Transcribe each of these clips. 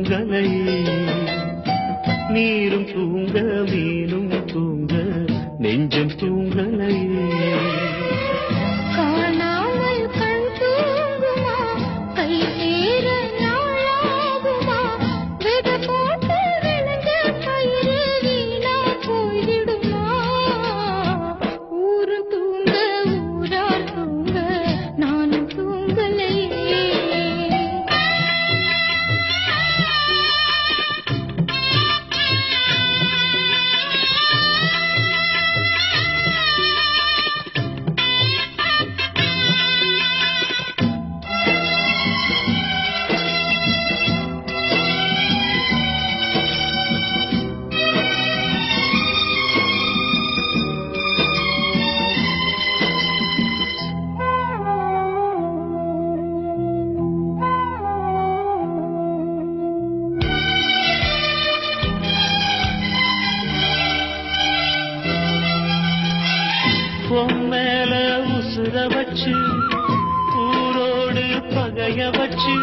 தூங்கலையே. நீரும் தூங்க மீனும் தூங்க நெஞ்சம் தூங்கலையே. காணாமல் கண் தூங்குமா, கை சேர நாளாகுமா, வித போட்டு விளைஞ்ச பயிறு வீணா போய்விடுமா. ஊரு தூங்க ஊரார் தூங்க நானும் தூங்கலையே. பொம்மேல உசுர வச்சு ஊரோடு பகைய வச்சு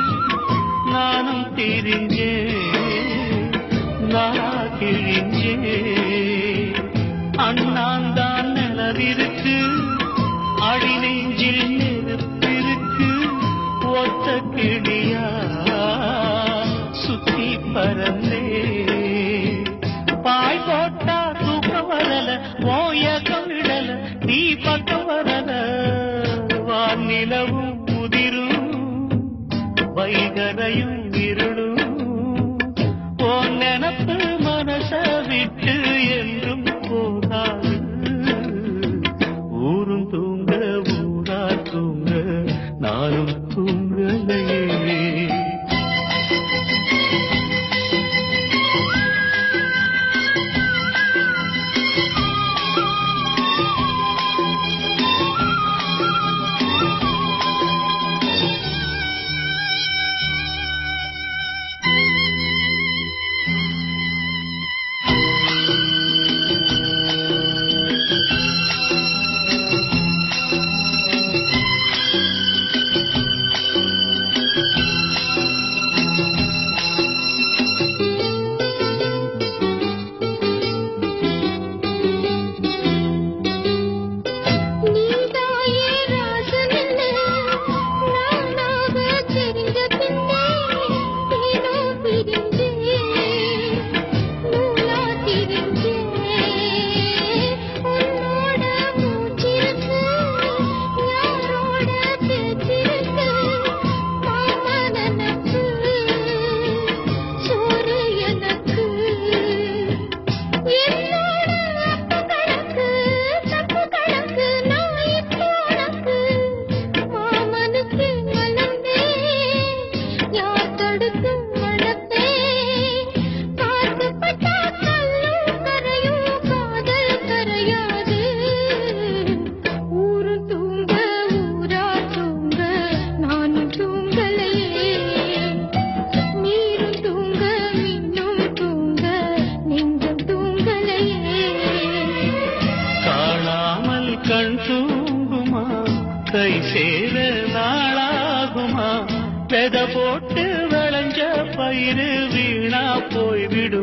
நானும் திரிஞ்சேன், நான் கிழிஞ்சேன். அண்ணாந்தான் நிலவிருக்கு, அடி நெஞ்சில் நெருப்பிருக்கு. ஒத்த கிளியா சுத்தி பறந்தே பாய் போட்டா தூக்கம் வரல, ஓயக்கம் விடல, நீ பக்கம் வரல. வானிலவும் முதிரும் வைகரையும் இருளும் ஓ நினப்பு மனச விட்டு என்றும் போகாது. ஊரும் தூங்க ஊரா தூங்க நானும் தூங்கலையே. கண் தூங்குமா, கை சேர நாளாகுமா, பெத போட்டு விளைஞ்ச பயிறு வீணா போய்விடும்.